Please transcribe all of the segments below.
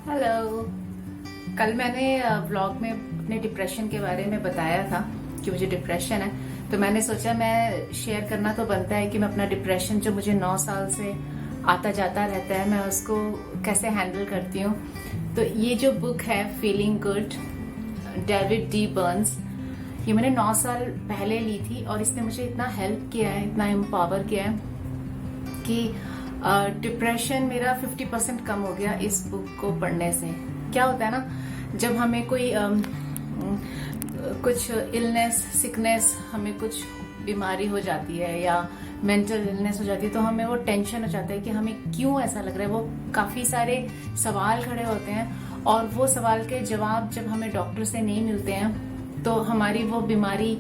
Hello. कल मैंने vlog में अपने डिप्रेशन के बारे में बताया था कि मुझे डिप्रेशन है, तो मैंने सोचा मैं शेयर करना तो बनता है कि मैं अपना डिप्रेशन जो मुझे 9 साल से आता जाता रहता है, मैं उसको कैसे हैंडल करती हूँ। तो ये जो बुक है feeling good, David D Burns, ये मैंने 9 साल पहले ली थी और इसने मुझे इतना हेल्प किया है, इतना एम्पावर किया है कि डिप्रेशन मेरा 50% कम हो गया इस बुक को पढ़ने से। क्या होता है ना, जब हमें कोई कुछ इलनेस, सिकनेस, हमें कुछ बीमारी हो जाती है या मेंटल इलनेस हो जाती है, तो हमें वो टेंशन हो जाता है कि हमें क्यों ऐसा लग रहा है। वो काफी सारे सवाल खड़े होते हैं और वो सवाल के जवाब जब हमें डॉक्टर से नहीं मिलते हैं तो हमारी वो बीमारी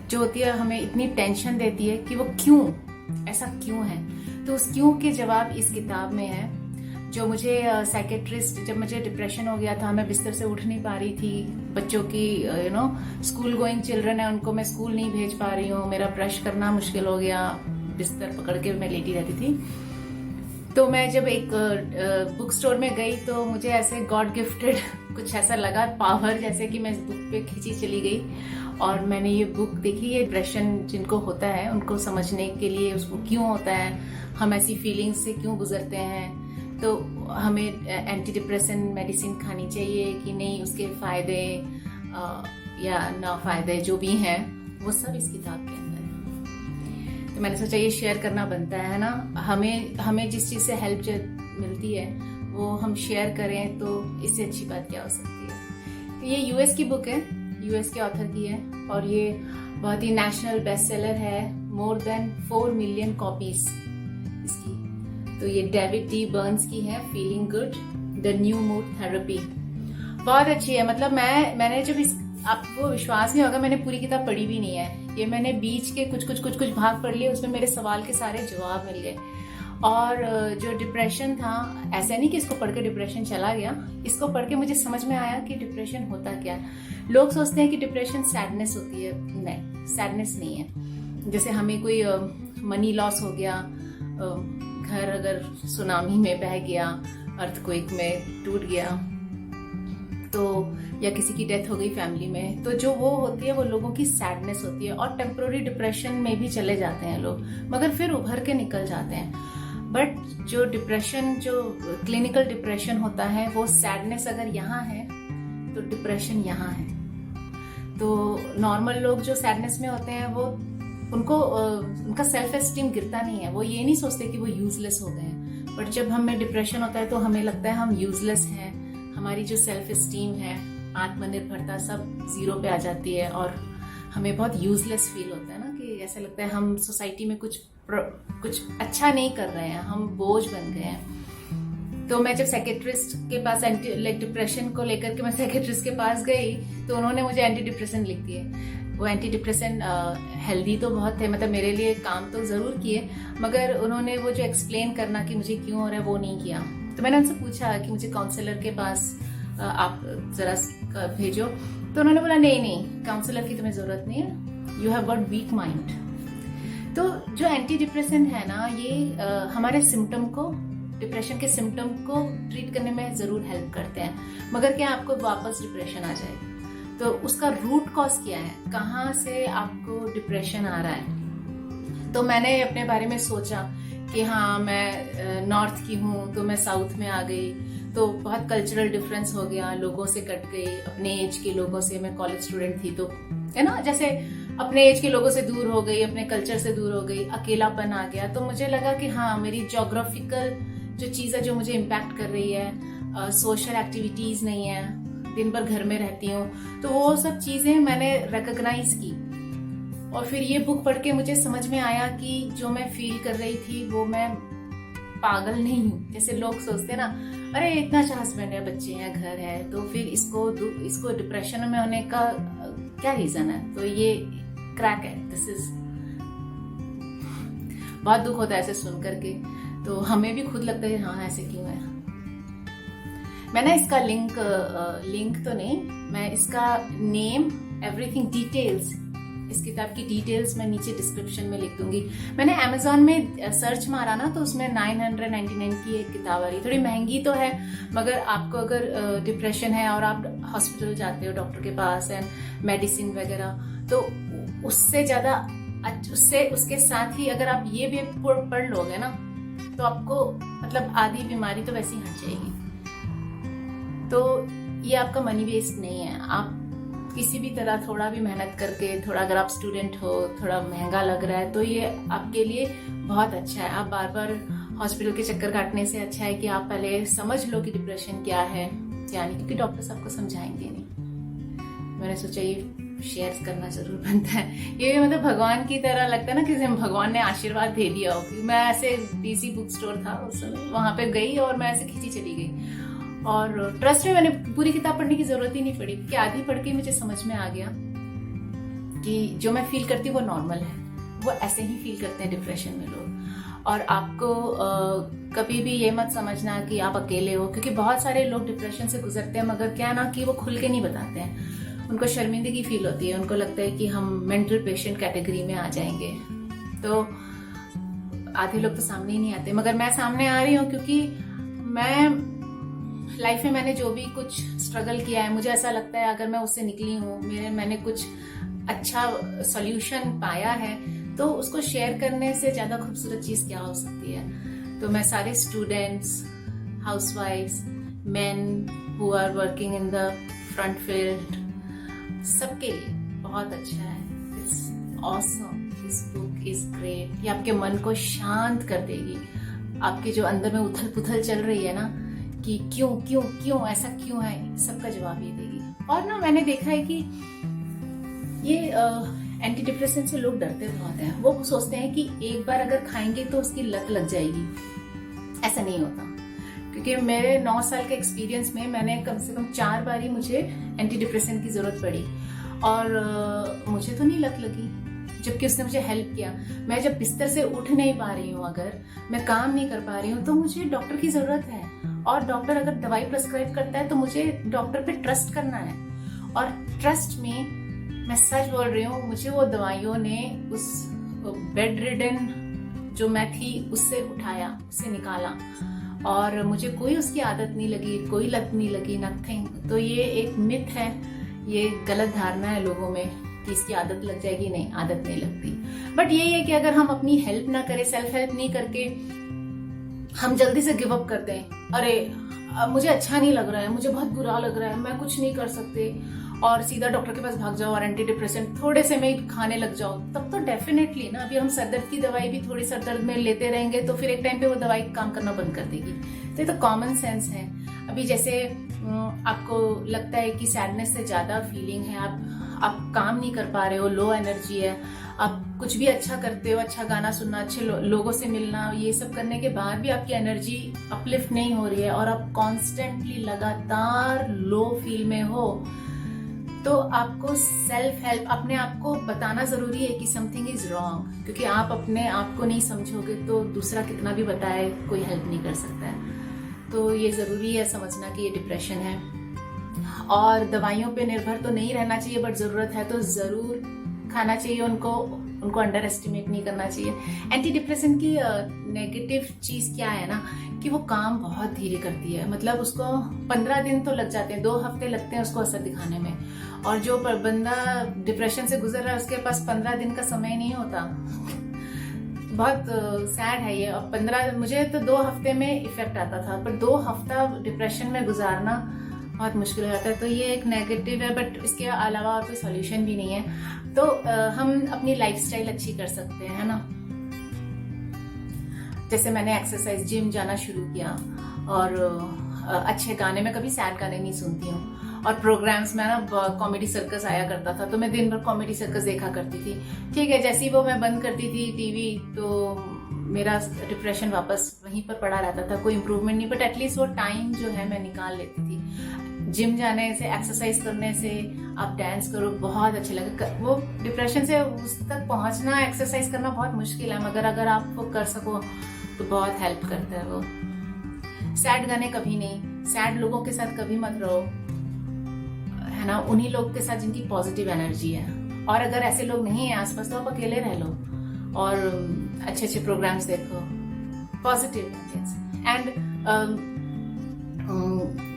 जो होती है हमें इतनी टेंशन देती है कि वो क्यों, ऐसा क्यों है। तो उस क्यों के जवाब इस किताब में है। जो मुझे साइकेट्रिस्ट, जब मुझे डिप्रेशन हो गया था, मैं बिस्तर से उठ नहीं पा रही थी, बच्चों की स्कूल गोइंग चिल्ड्रन है, उनको मैं स्कूल नहीं भेज पा रही हूँ, मेरा ब्रश करना मुश्किल हो गया, बिस्तर पकड़ के मैं लेटी रहती थी। तो मैं जब एक बुक स्टोर में गई तो मुझे ऐसे गॉड गिफ्टेड कुछ ऐसा लगा, पावर, जैसे कि मैं इस बुक पे खींची चली गई और मैंने ये बुक देखी। ये डिप्रेशन जिनको होता है उनको समझने के लिए, उसको क्यों होता है, हम ऐसी फीलिंग्स से क्यों गुजरते हैं, तो हमें एंटी डिप्रेशन मेडिसिन खानी चाहिए कि नहीं, उसके फायदे या ना फायदे जो भी हैं वो सब इस किताब के अंदर है। तो मैंने सोचा ये शेयर करना बनता है ना, हमें जिस चीज से हेल्प मिलती है वो हम शेयर करें, तो इससे अच्छी बात क्या हो सकती है। तो ये यूएस की बुक है, यूएस के ऑथर की है और ये बहुत ही नेशनल बेस्ट सेलर है, मोर देन 4 मिलियन कॉपीज इसकी। तो ये डेविड डी बर्न्स की है, feeling good the new mood therapy. बहुत अच्छी है। मतलब मैंने जब आपको विश्वास नहीं होगा, मैंने पूरी किताब पढ़ी भी नहीं है, ये मैंने बीच के कुछ भाग पढ़ लिए, उसमें मेरे सवाल के सारे जवाब मिल गए। और जो डिप्रेशन था, ऐसा नहीं कि इसको पढ़ के डिप्रेशन चला गया, इसको पढ़ के मुझे समझ में आया कि डिप्रेशन होता क्या है। लोग सोचते हैं कि डिप्रेशन सैडनेस होती है, नहीं, सैडनेस नहीं है। जैसे हमें कोई मनी लॉस हो गया, घर अगर सुनामी में बह गया, अर्थक्वेक में टूट गया, तो या किसी की डेथ हो गई फैमिली में, तो जो वो होती है वो लोगों की सैडनेस होती है और टेम्पोररी डिप्रेशन में भी चले जाते हैं लोग, मगर फिर उभर के निकल जाते हैं। बट जो डिप्रेशन, जो क्लिनिकल डिप्रेशन होता है, वो सैडनेस अगर यहाँ है तो डिप्रेशन यहाँ है। तो नॉर्मल लोग जो सैडनेस में होते हैं वो उनका सेल्फ एस्टीम गिरता नहीं है, वो ये नहीं सोचते कि वो यूजलेस हो गए हैं। बट जब हमें डिप्रेशन होता है तो हमें लगता है हम यूजलेस हैं, हमारी जो सेल्फ एस्टीम है, आत्मनिर्भरता, सब जीरो पे आ जाती है और हमें बहुत यूजलेस फील होता है ना, कि ऐसा लगता है हम सोसाइटी में कुछ अच्छा नहीं कर रहे हैं, हम बोझ बन गए हैं। तो मैं जब साइकेट्रिस्ट के पास डिप्रेशन को लेकर के मैं साइकेट्रिस्ट के पास गई तो उन्होंने मुझे एंटी डिप्रेशन लिख दिए। वो एंटी डिप्रेशन हेल्दी तो बहुत थे, मतलब मेरे लिए काम तो जरूर किए, मगर उन्होंने वो जो एक्सप्लेन करना कि मुझे क्यों हो रहा है वो नहीं किया। तो मैंने उनसे पूछा कि मुझे काउंसलर के पास आप जरा भेजो, तो उन्होंने बोला नहीं, काउंसलर की तुम्हें जरूरत नहीं है, you have got weak mind. तो जो एंटी डिप्रेशन है ना, ये हमारे सिम्टम को, डिप्रेशन के सिम्टम को ट्रीट करने में जरूर हेल्प करते हैं, मगर क्या आपको वापस डिप्रेशन आ जाएगा, तो उसका रूट कॉज क्या है, कहाँ से आपको डिप्रेशन आ रहा है। तो मैंने अपने बारे में सोचा कि हाँ, मैं नॉर्थ की हूँ तो मैं साउथ में आ गई, तो बहुत कल्चरल डिफरेंस हो गया, लोगों से कट गई, अपने एज के लोगों से, मैं कॉलेज स्टूडेंट थी तो है ना, जैसे अपने एज के लोगों से दूर हो गई, अपने कल्चर से दूर हो गई, अकेलापन आ गया। तो मुझे लगा कि हाँ, मेरी ज्योग्राफिकल जो चीज़ है जो मुझे इम्पैक्ट कर रही है, सोशल एक्टिविटीज नहीं है, दिन भर घर में रहती हूँ, तो वो सब चीजें मैंने रिकॉग्नाइज की। और फिर ये बुक पढ़ के मुझे समझ में आया कि जो मैं फील कर रही थी वो मैं पागल नहीं हूँ। जैसे लोग सोचते ना, अरे इतना अच्छा हस्बैंड है, बच्चे हैं, घर है, तो फिर इसको डिप्रेशन में होने का क्या रीजन है। तो ये क्रैक है, दिस इज, बहुत दुख होता है ऐसे सुन करके, तो हमें भी खुद लगता है हाँ ऐसे क्यों है। मैं ना इसका लिंक तो नहीं, मैं इसका नेम, एवरीथिंग, डिटेल्स इस किताब की डिटेल्स मैं नीचे डिस्क्रिप्शन में लिख दूंगी। मैंने अमेजोन में सर्च मारा ना, तो उसमें 999 की एक किताब आ रही, थोड़ी महंगी तो है, मगर आपको अगर डिप्रेशन है और आप हॉस्पिटल जाते हो डॉक्टर के पास एंड मेडिसिन वगैरह, तो उससे ज्यादा उसके साथ ही अगर आप ये भी पढ़ लोगे ना, तो आपको मतलब आधी बीमारी तो वैसे ही हट जाएगी। तो ये आपका मनी वेस्ट नहीं है। आप किसी भी तरह थोड़ा भी मेहनत करके, थोड़ा अगर आप स्टूडेंट हो, थोड़ा महंगा लग रहा है, तो ये आपके लिए बहुत अच्छा है। आप बार बार हॉस्पिटल के चक्कर काटने से अच्छा है कि आप पहले समझ लो कि डिप्रेशन क्या है क्या नहीं, क्योंकि डॉक्टर सबको समझाएंगे नहीं। मैंने सोचा ये शेयर करना जरूर बनता है। ये मतलब भगवान की तरह लगता है ना कि भगवान ने आशीर्वाद दे दिया हो। मैं ऐसे डीसी बुक स्टोर था उस समय, वहां पे गई और मैं ऐसे खींची चली गई, और ट्रस्ट में मैंने पूरी किताब पढ़ने की जरूरत ही नहीं पड़ी, कि आधी पढ़ के मुझे समझ में आ गया कि जो मैं फील करती हूँ वो नॉर्मल है। वो ऐसे ही फील करते हैं डिप्रेशन में लोग। और आपको कभी भी ये मत समझना कि आप अकेले हो, क्योंकि बहुत सारे लोग डिप्रेशन से गुजरते हैं, मगर क्या ना कि वो खुल के नहीं बताते हैं। उनको शर्मिंदगी फील होती है, उनको लगता है कि हम मेंटल पेशेंट कैटेगरी में आ जाएंगे। तो आधे लोग तो सामने ही नहीं आते, मगर मैं सामने आ रही हूँ क्योंकि मैं लाइफ में मैंने जो भी कुछ स्ट्रगल किया है, मुझे ऐसा लगता है अगर मैं उससे निकली हूँ, मैंने कुछ अच्छा सॉल्यूशन पाया है, तो उसको शेयर करने से ज्यादा खूबसूरत चीज क्या हो सकती है। तो मैं सारे स्टूडेंट्स, हाउसवाइफ्स, men who are working in the front field, सबके लिए बहुत अच्छा है। It's awesome, this book is great. ये आपके मन को शांत कर देगी। आपके जो अंदर में उथल पुथल चल रही है ना कि क्यों क्यों क्यों ऐसा क्यों है, सबका जवाब ये देगी। और ना मैंने देखा है कि ये एंटी डिप्रेसेंट से लोग डरते बहुत हैं। वो सोचते हैं कि एक बार अगर खाएंगे तो उसकी लत लग जाएगी। ऐसा नहीं होता, क्योंकि मेरे 9 साल के एक्सपीरियंस में मैंने कम से कम 4 बार ही मुझे एंटी डिप्रेसेंट की जरूरत पड़ी, और मुझे तो नहीं लत लगी, जबकि उसने मुझे हेल्प किया। मैं जब बिस्तर से उठ नहीं पा रही हूँ, अगर मैं काम नहीं कर पा रही हूँ, तो मुझे डॉक्टर की जरूरत है। और डॉक्टर अगर दवाई प्रेस्क्राइब करता है तो मुझे डॉक्टर पे ट्रस्ट करना है। और ट्रस्ट में मैं सच बोल रही हूँ, मुझे वो दवाइयों ने उस बेड रिडन जो मैं थी उससे उठाया, उससे निकाला, और मुझे कोई उसकी आदत नहीं लगी, कोई लत नहीं लगी, नथिंग। तो ये एक मिथ है, ये गलत धारणा है लोगों में कि इसकी आदत लग जाएगी। नहीं, आदत नहीं लगती। बट यही है कि अगर हम अपनी हेल्प ना करें, सेल्फ हेल्प नहीं करके हम जल्दी से गिव अप कर दें, अरे अब मुझे अच्छा नहीं लग रहा है, मुझे बहुत बुरा लग रहा है, मैं कुछ नहीं कर सकते, और सीधा डॉक्टर के पास भाग जाओ और एंटी डिप्रेसेंट थोड़े से में खाने लग जाओ, तब तो डेफिनेटली ना, अभी हम सरदर्द की दवाई भी थोड़ी सरदर्द में लेते रहेंगे तो फिर एक टाइम पे वो दवाई काम करना बंद कर देगी। तो ये तो कॉमन सेंस है। अभी जैसे आपको लगता है कि सैडनेस से ज्यादा फीलिंग है, आप काम नहीं कर पा रहे हो, लो एनर्जी है, आप कुछ भी अच्छा करते हो, अच्छा गाना सुनना, अच्छे लोगों से मिलना, ये सब करने के बाद भी आपकी एनर्जी अपलिफ्ट नहीं हो रही है, और आप कॉन्स्टेंटली लगातार लो फील में हो, तो आपको सेल्फ हेल्प, अपने आप को बताना जरूरी है कि समथिंग इज रॉन्ग। क्योंकि आप अपने आप को नहीं समझोगे तो दूसरा कितना भी बताए कोई हेल्प नहीं कर सकता है। तो ये जरूरी है समझना कि ये डिप्रेशन है, और दवाइयों पे निर्भर तो नहीं रहना चाहिए, बट जरूरत है तो जरूर खाना चाहिए। उनको अंडर एस्टिमेट नहीं करना चाहिए। एंटी डिप्रेसेंट की नेगेटिव चीज क्या है ना, कि वो काम बहुत धीरे करती है। मतलब उसको 15 दिन तो लग जाते हैं, 2 हफ्ते लगते हैं उसको असर दिखाने में, और जो बंदा डिप्रेशन से गुजर रहा है उसके पास 15 दिन का समय नहीं होता। बहुत सैड है ये। और मुझे तो 2 हफ्ते में इफेक्ट आता था, पर 2 हफ्ता डिप्रेशन में गुजारना बहुत मुश्किल हो जाता है। तो ये एक नेगेटिव है, बट इसके अलावा कोई सॉल्यूशन भी नहीं है। तो हम अपनी लाइफस्टाइल अच्छी कर सकते हैं, है ना। जैसे मैंने एक्सरसाइज, जिम जाना शुरू किया, और अच्छे गाने, मैं कभी सैड गाने नहीं सुनती हूँ, और प्रोग्राम्स में ना कॉमेडी सर्कस आया करता था, तो मैं दिन भर कॉमेडी सर्कस देखा करती थी। ठीक है, जैसे ही वो मैं बंद करती थी टीवी, तो मेरा डिप्रेशन वापस वहीं पर पड़ा रहता था, कोई इम्प्रूवमेंट नहीं, बट एटलीस्ट वो टाइम जो है मैं निकाल लेती थी। जिम जाने से, एक्सरसाइज करने से, आप डांस करो, बहुत अच्छे लगे। वो डिप्रेशन से उस तक पहुंचना, एक्सरसाइज करना बहुत मुश्किल है, मगर अगर आप वो कर सको तो बहुत हेल्प करता है वो। सैड गाने कभी नहीं, सैड लोगों के साथ कभी मत रहो, है ना। उन्हीं लोग के साथ जिनकी पॉजिटिव एनर्जी है, और अगर ऐसे लोग नहीं है आसपास तो आप अकेले रह लो और अच्छे अच्छे प्रोग्राम्स देखो, पॉजिटिव एंड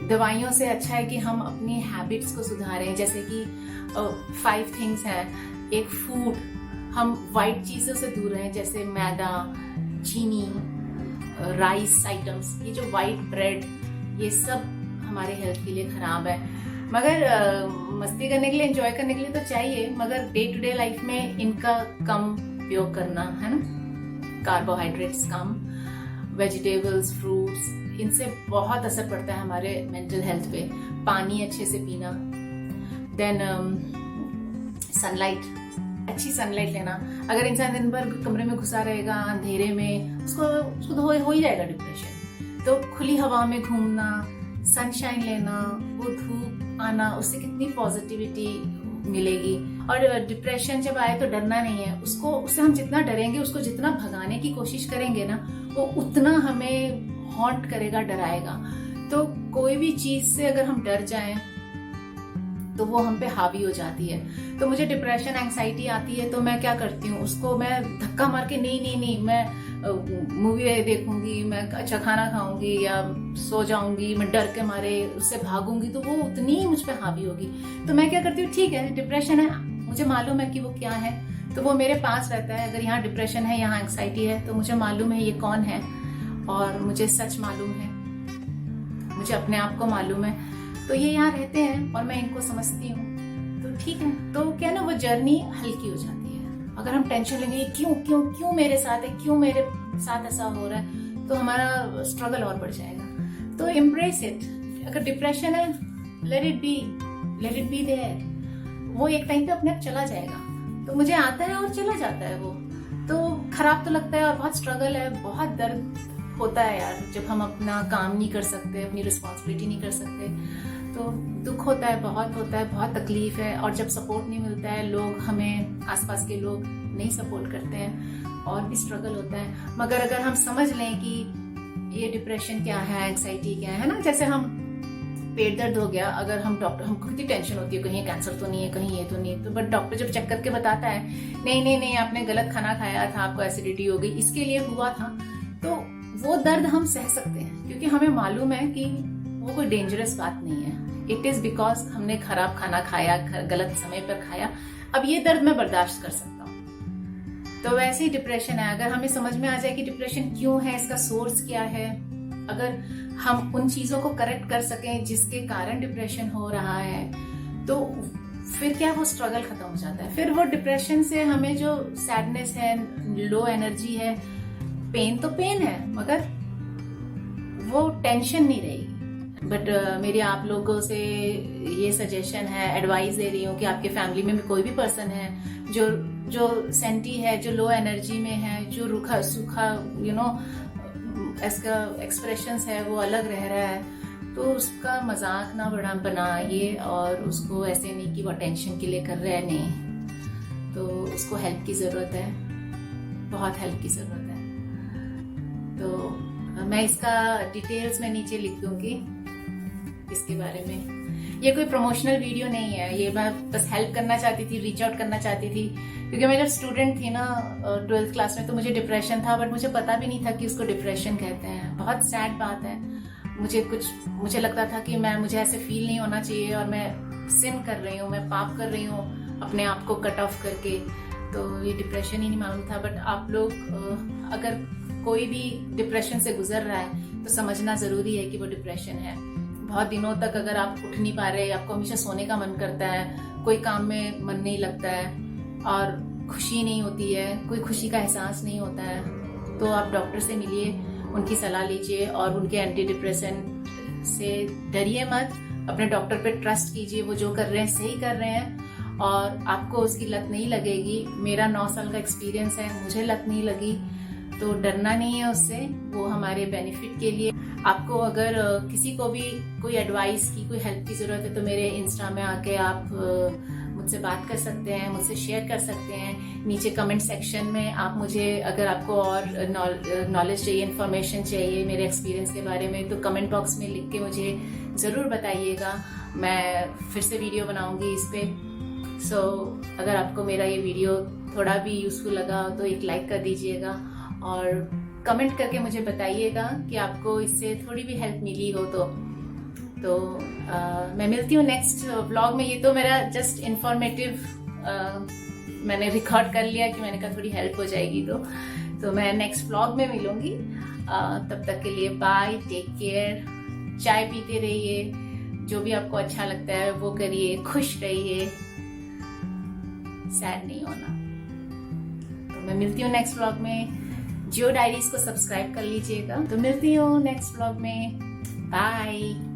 दवाइयों से अच्छा है कि हम अपनी हैबिट्स को सुधारें। जैसे कि 5 थिंग्स हैं। एक, फूड, हम वाइट चीजों से दूर रहें, जैसे मैदा, चीनी, राइस आइटम्स, ये जो वाइट ब्रेड, ये सब हमारे हेल्थ के लिए खराब है। मगर मस्ती करने के लिए, एंजॉय करने के लिए तो चाहिए, मगर डे टू डे लाइफ में इनका कम उपयोग करना है ना। कार्बोहाइड्रेट्स कम, वेजिटेबल्स, फ्रूट्स, इनसे बहुत असर पड़ता है हमारे मेंटल हेल्थ पे। पानी अच्छे से पीना, देन सनलाइट, अच्छी सनलाइट लेना। अगर इंसान दिन भर कमरे में घुसा रहेगा अंधेरे में, उसको तो हो ही जाएगा डिप्रेशन। तो खुली हवा में घूमना, सनशाइन लेना, वो धूप आना, उससे कितनी पॉजिटिविटी मिलेगी। और डिप्रेशन जब आए तो डरना नहीं है, उससे हम जितना डरेंगे, उसको जितना भगाने की कोशिश करेंगे ना, वो उतना हमें हॉन्ट करेगा, डराएगा। तो कोई भी चीज से अगर हम डर जाएं तो वो हम पे हावी हो जाती है। तो मुझे डिप्रेशन, एंग्जाइटी आती है तो मैं क्या करती हूँ, उसको मैं धक्का मार के नहीं, मैं मूवी देखूंगी, मैं अच्छा खाना खाऊंगी या सो जाऊंगी, मैं डर के मारे उससे भागूंगी, तो वो उतनी ही मुझ पे हावी होगी। तो मैं क्या करती हूँ, ठीक है डिप्रेशन है, मुझे मालूम है कि वो क्या है, तो वो मेरे पास रहता है। अगर यहाँ डिप्रेशन है, यहाँ एंग्जाइटी है, तो मुझे मालूम है ये कौन है, और मुझे सच मालूम है, मुझे अपने आप को मालूम है, तो ये यहाँ रहते हैं और मैं इनको समझती हूँ। तो ठीक है, तो क्या ना, वो जर्नी हल्की हो जाती है। अगर हम टेंशन लेंगे क्यों क्यों क्यों मेरे साथ है, क्यों मेरे साथ ऐसा हो रहा है, तो हमारा स्ट्रगल और बढ़ जाएगा। तो एम्ब्रेस इट। अगर डिप्रेशन है, लेट इट बी देयर। वो एक टाइम पे अपने आप चला जाएगा। तो मुझे आता है और चला जाता है वो। तो खराब तो लगता है और बहुत स्ट्रगल है, बहुत दर्द होता है यार, जब हम अपना काम नहीं कर सकते, अपनी रिस्पॉन्सिबिलिटी नहीं कर सकते, तो दुख होता है, बहुत तकलीफ है। और जब सपोर्ट नहीं मिलता है, लोग हमें, आसपास के लोग नहीं सपोर्ट करते हैं, और भी स्ट्रगल होता है। मगर अगर हम समझ लें कि ये डिप्रेशन क्या है, एंग्जाइटी क्या है ना, जैसे हम पेट दर्द हो गया, अगर हम डॉक्टर, हमको कितनी टेंशन होती है, कहीं कैंसर तो नहीं है, कहीं ये तो नहीं है, तो बट डॉक्टर जब चेक करके बताता है नहीं आपने गलत खाना खाया था, आपको एसिडिटी हो गई, इसके लिए हुआ था, तो वो दर्द हम सह सकते हैं, क्योंकि हमें मालूम है कि वो कोई डेंजरस बात नहीं है। इट इज बिकॉज हमने खराब खाना खाया, गलत समय पर खाया। अब ये दर्द मैं बर्दाश्त कर सकता हूँ। तो वैसे ही डिप्रेशन है, अगर हमें समझ में आ जाए कि डिप्रेशन क्यों है, इसका सोर्स क्या है, अगर हम उन चीजों को करेक्ट कर सकें जिसके कारण डिप्रेशन हो रहा है, तो फिर क्या, वो स्ट्रगल खत्म हो जाता है। फिर वो डिप्रेशन से हमें जो सैडनेस है, लो एनर्जी है, पेन तो पेन है, मगर वो टेंशन नहीं रहेगी। बट मेरी आप लोगों से ये सजेशन है, एडवाइस दे रही हूँ कि आपके फैमिली में कोई भी पर्सन है जो सेंटी है, जो लो एनर्जी में है, जो रूखा सूखा इसका एक्सप्रेशंस है, वो अलग रह रहा है, तो उसका मजाक ना बनाइए, और उसको ऐसे नहीं कि वो टेंशन के लिए कर रहा है, नहीं, तो उसको हेल्प की जरूरत है, बहुत हेल्प की जरूरत है। तो मैं इसका डिटेल्स में नीचे लिख दूंगी इसके बारे में। ये कोई प्रमोशनल वीडियो नहीं है, ये मैं बस हेल्प करना चाहती थी, रीच आउट करना चाहती थी, क्योंकि मैं जब स्टूडेंट थी ना 12th क्लास में, तो मुझे डिप्रेशन था, बट मुझे पता भी नहीं था कि उसको डिप्रेशन कहते हैं। बहुत सैड बात है। मुझे लगता था कि मुझे ऐसे फील नहीं होना चाहिए, और मैं सिन कर रही हूँ, मैं पाप कर रही हूँ अपने आप को कट ऑफ करके, तो ये डिप्रेशन ही नहीं मालूम था। बट आप लोग अगर कोई भी डिप्रेशन से गुजर रहा है तो समझना जरूरी है कि वो डिप्रेशन है। बहुत दिनों तक अगर आप उठ नहीं पा रहे, आपको हमेशा सोने का मन करता है, कोई काम में मन नहीं लगता है, और खुशी नहीं होती है, कोई खुशी का एहसास नहीं होता है, तो आप डॉक्टर से मिलिए, उनकी सलाह लीजिए, और उनके एंटी डिप्रेसेंट से डरिए मत, अपने डॉक्टर पे ट्रस्ट कीजिए, वो जो कर रहे हैं सही कर रहे हैं, और आपको उसकी लत नहीं लगेगी। मेरा 9 साल का एक्सपीरियंस है, मुझे लत नहीं लगी, तो डरना नहीं है उससे, वो हमारे बेनिफिट के लिए। आपको अगर किसी को भी कोई एडवाइस की, कोई हेल्प की जरूरत है, तो मेरे इंस्टा में आके आप मुझसे बात कर सकते हैं, मुझसे शेयर कर सकते हैं। नीचे कमेंट सेक्शन में आप मुझे, अगर आपको और नॉलेज चाहिए, इन्फॉर्मेशन चाहिए मेरे एक्सपीरियंस के बारे में, तो कमेंट बॉक्स में लिख के मुझे ज़रूर बताइएगा। मैं फिर से वीडियो बनाऊंगी इस पे। सो अगर आपको मेरा ये वीडियो थोड़ा भी यूजफुल लगा तो एक लाइक कर दीजिएगा और कमेंट करके मुझे बताइएगा कि आपको इससे थोड़ी भी हेल्प मिली हो तो मैं मिलती हूँ नेक्स्ट व्लॉग में। ये तो मेरा जस्ट इंफॉर्मेटिव मैंने रिकॉर्ड कर लिया कि मैंने कहा थोड़ी हेल्प हो जाएगी तो मैं नेक्स्ट व्लॉग में मिलूंगी। तब तक के लिए बाय, टेक केयर, चाय पीते रहिए, जो भी आपको अच्छा लगता है वो करिए, खुश रहिए, सैड नहीं होना। तो मैं मिलती हूँ नेक्स्ट व्लॉग में। जियो डायरीज को सब्सक्राइब कर लीजिएगा। तो मिलती हूँ नेक्स्ट व्लॉग में। बाय।